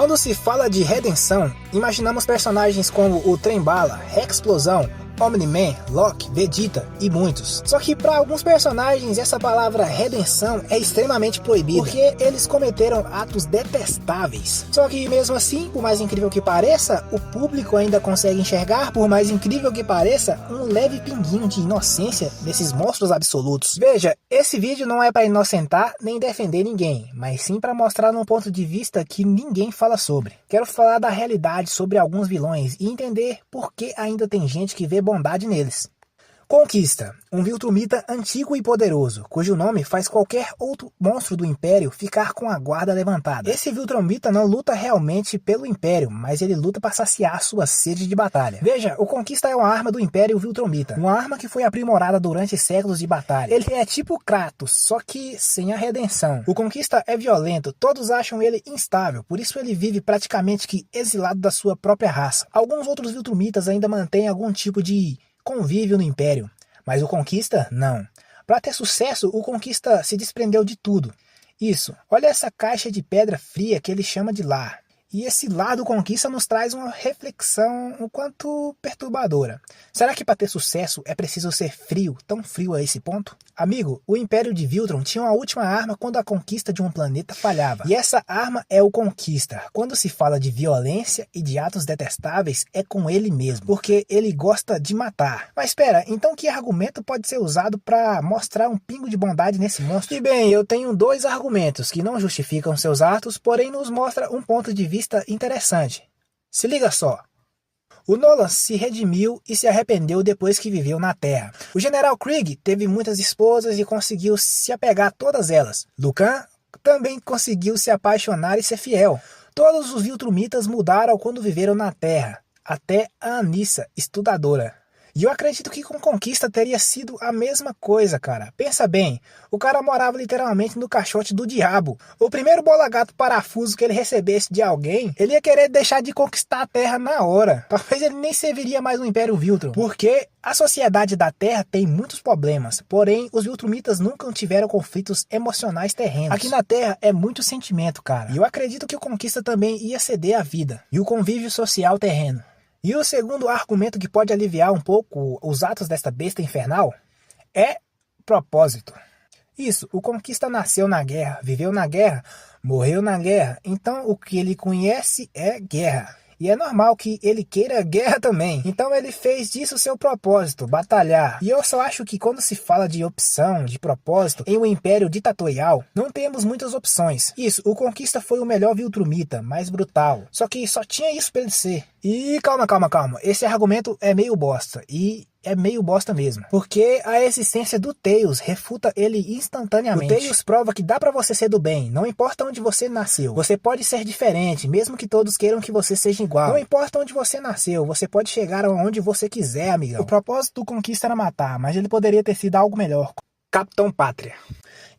Quando se fala de redenção, imaginamos personagens como o Trem-Bala, Rex-Plosão, Omni-Man, Loki, Vegeta e muitos. Só que para alguns personagens essa palavra redenção é extremamente proibida, porque eles cometeram atos detestáveis. Só que mesmo assim, por mais incrível que pareça, o público ainda consegue enxergar, por mais incrível que pareça, um leve pinguinho de inocência nesses monstros absolutos. Veja, esse vídeo não é para inocentar nem defender ninguém, mas sim para mostrar um ponto de vista que ninguém fala sobre. Quero falar da realidade sobre alguns vilões e entender por que ainda tem gente que vê bondade neles. Conquista, um Viltrumita antigo e poderoso, cujo nome faz qualquer outro monstro do Império ficar com a guarda levantada. Esse Viltrumita não luta realmente pelo Império, mas ele luta para saciar sua sede de batalha. Veja, o Conquista é uma arma do Império Viltrumita, uma arma que foi aprimorada durante séculos de batalha. Ele é tipo Kratos, só que sem a redenção. O Conquista é violento, todos acham ele instável, por isso ele vive praticamente que exilado da sua própria raça. Alguns outros Viltrumitas ainda mantêm algum tipo de convívio no Império, mas o Conquista não. Para ter sucesso, o Conquista se desprendeu de tudo. Isso, olha essa caixa de pedra fria que ele chama de lar. E esse lar do Conquista nos traz uma reflexão um quanto perturbadora. Será que para ter sucesso é preciso ser frio, tão frio a esse ponto? Amigo, o Império de Viltrum tinha uma última arma quando a conquista de um planeta falhava. E essa arma é o Conquista. Quando se fala de violência e de atos detestáveis, é com ele mesmo, porque ele gosta de matar. Mas espera, então que argumento pode ser usado para mostrar um pingo de bondade nesse monstro? E bem, eu tenho dois argumentos que não justificam seus atos, porém nos mostra um ponto de vista interessante. Se liga só. O Nolan se redimiu e se arrependeu depois que viveu na Terra. O General Krieg teve muitas esposas e conseguiu se apegar a todas elas. Lucan também conseguiu se apaixonar e ser fiel. Todos os Viltrumitas mudaram quando viveram na Terra, até a Anissa, estudadora. E eu acredito que com Conquista teria sido a mesma coisa, cara. Pensa bem, o cara morava literalmente no caixote do diabo. O primeiro bola-gato parafuso que ele recebesse de alguém, ele ia querer deixar de conquistar a Terra na hora. Talvez ele nem serviria mais no Império Viltrum, porque a sociedade da Terra tem muitos problemas. Porém, os Viltrumitas nunca tiveram conflitos emocionais terrenos. Aqui na Terra é muito sentimento, cara. E eu acredito que o Conquista também ia ceder a vida e o convívio social terreno. E o segundo argumento que pode aliviar um pouco os atos desta besta infernal é propósito. Isso, o Conquista nasceu na guerra, viveu na guerra, morreu na guerra, então o que ele conhece é guerra. E é normal que ele queira guerra também. Então ele fez disso seu propósito, batalhar. E eu só acho que quando se fala de opção, de propósito, em um império ditatorial, não temos muitas opções. Isso, o Conquista foi o melhor Viltrumita, mais brutal. Só que só tinha isso pra ele ser. E calma. Esse argumento é meio bosta. E é meio bosta mesmo. Porque a existência do Tails refuta ele instantaneamente. O Tails prova que dá pra você ser do bem. Não importa onde você nasceu. Você pode ser diferente, mesmo que todos queiram que você seja igual. Não importa onde você nasceu. Você pode chegar aonde você quiser, amigão. O propósito do Conquista era matar, mas ele poderia ter sido algo melhor. Capitão Pátria.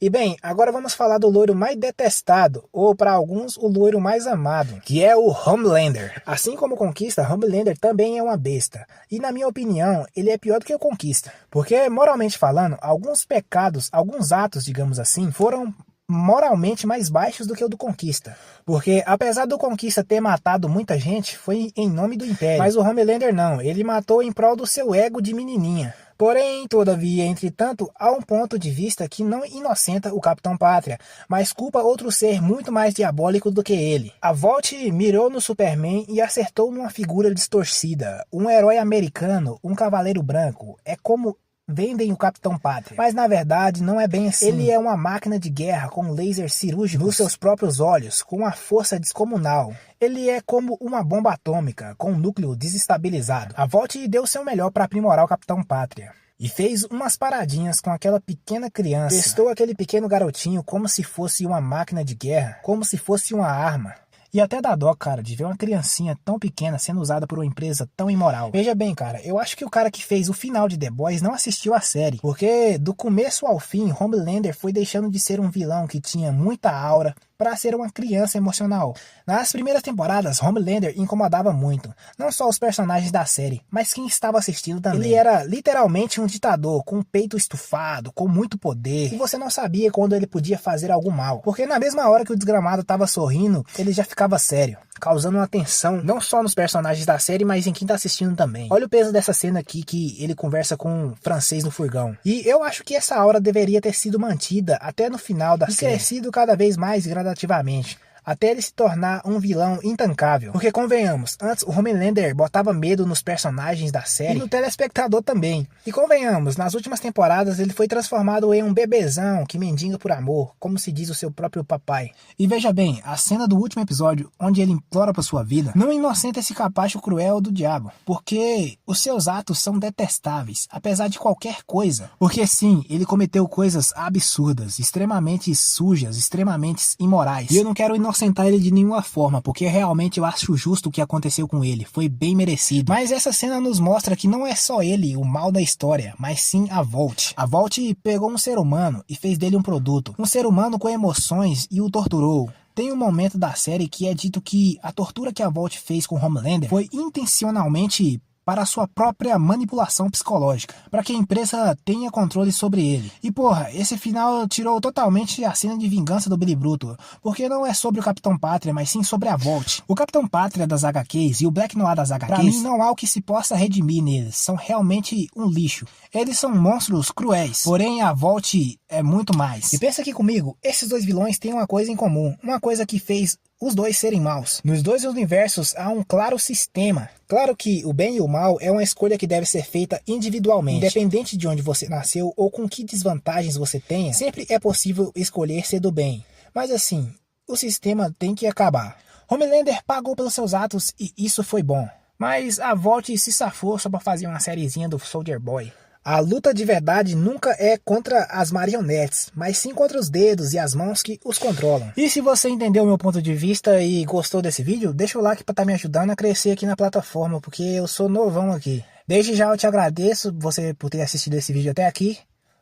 E bem, agora vamos falar do loiro mais detestado, ou para alguns o loiro mais amado, que é o Homelander. Assim como o Conquista, Homelander também é uma besta. E na minha opinião, ele é pior do que o Conquista. Porque, moralmente falando, alguns pecados, alguns atos, digamos assim, foram moralmente mais baixos do que o do Conquista. Porque apesar do Conquista ter matado muita gente, foi em nome do Império. Mas o Homelander não, ele matou em prol do seu ego de menininha. Porém, todavia, entretanto, há um ponto de vista que não inocenta o Capitão Pátria, mas culpa outro ser muito mais diabólico do que ele. A Volt mirou no Superman e acertou numa figura distorcida, um herói americano, um cavaleiro branco. É como vendem o Capitão Pátria. Mas na verdade não é bem assim. Ele é uma máquina de guerra com laser cirúrgico nos seus próprios olhos, com uma força descomunal. Ele é como uma bomba atômica, com um núcleo desestabilizado. A Volt deu seu melhor para aprimorar o Capitão Pátria. E fez umas paradinhas com aquela pequena criança. Testou aquele pequeno garotinho como se fosse uma máquina de guerra, como se fosse uma arma. E até dá dó, cara, de ver uma criancinha tão pequena sendo usada por uma empresa tão imoral. Veja bem, cara, eu acho que o cara que fez o final de The Boys não assistiu a série. Porque do começo ao fim, Homelander foi deixando de ser um vilão que tinha muita aura, para ser uma criança emocional. Nas primeiras temporadas, Homelander incomodava muito, não só os personagens da série, mas quem estava assistindo também. Ele era literalmente um ditador, com o peito estufado, com muito poder, e você não sabia quando ele podia fazer algum mal, porque na mesma hora que o desgramado estava sorrindo, ele já ficava sério, causando uma tensão não só nos personagens da série, mas em quem tá assistindo também. Olha o peso dessa cena aqui que ele conversa com um francês no furgão. E eu acho que essa aura deveria ter sido mantida até no final da série, crescido cada vez mais gradativamente, até ele se tornar um vilão intancável. Porque convenhamos, antes o Homelander botava medo nos personagens da série e no telespectador também. E convenhamos, nas últimas temporadas ele foi transformado em um bebezão que mendiga por amor, como se diz o seu próprio papai. E veja bem, a cena do último episódio, onde ele implora por sua vida, não inocenta esse capacho cruel do diabo, porque os seus atos são detestáveis, apesar de qualquer coisa. Porque sim, ele cometeu coisas absurdas, extremamente sujas, extremamente imorais. E eu não quero inocentar ele de nenhuma forma, porque realmente eu acho justo o que aconteceu com ele, foi bem merecido. Mas essa cena nos mostra que não é só ele o mal da história, mas sim a Vault. A Vault pegou um ser humano e fez dele um produto, um ser humano com emoções, e o torturou. Tem um momento da série que é dito que a tortura que a Vault fez com Homelander foi intencionalmente para a sua própria manipulação psicológica, para que a empresa tenha controle sobre ele. E porra, esse final tirou totalmente a cena de vingança do Billy Bruto, porque não é sobre o Capitão Pátria, mas sim sobre a Vault. O Capitão Pátria das HQs e o Black Noir das HQs, pra mim não há o que se possa redimir neles, são realmente um lixo. Eles são monstros cruéis, porém a Vault é muito mais. E pensa aqui comigo, esses dois vilões têm uma coisa em comum, uma coisa que fez os dois serem maus. Nos dois universos há um claro sistema. Claro que o bem e o mal é uma escolha que deve ser feita individualmente. Independente de onde você nasceu ou com que desvantagens você tenha, sempre é possível escolher ser do bem. Mas assim, o sistema tem que acabar. Homelander pagou pelos seus atos e isso foi bom. Mas a Vault se safou só pra fazer uma sériezinha do Soldier Boy. A luta de verdade nunca é contra as marionetes, mas sim contra os dedos e as mãos que os controlam. E se você entendeu o meu ponto de vista e gostou desse vídeo, deixa o like para estar me ajudando a crescer aqui na plataforma, porque eu sou novão aqui. Desde já eu te agradeço você por ter assistido esse vídeo até aqui.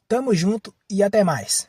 Tamo junto e até mais.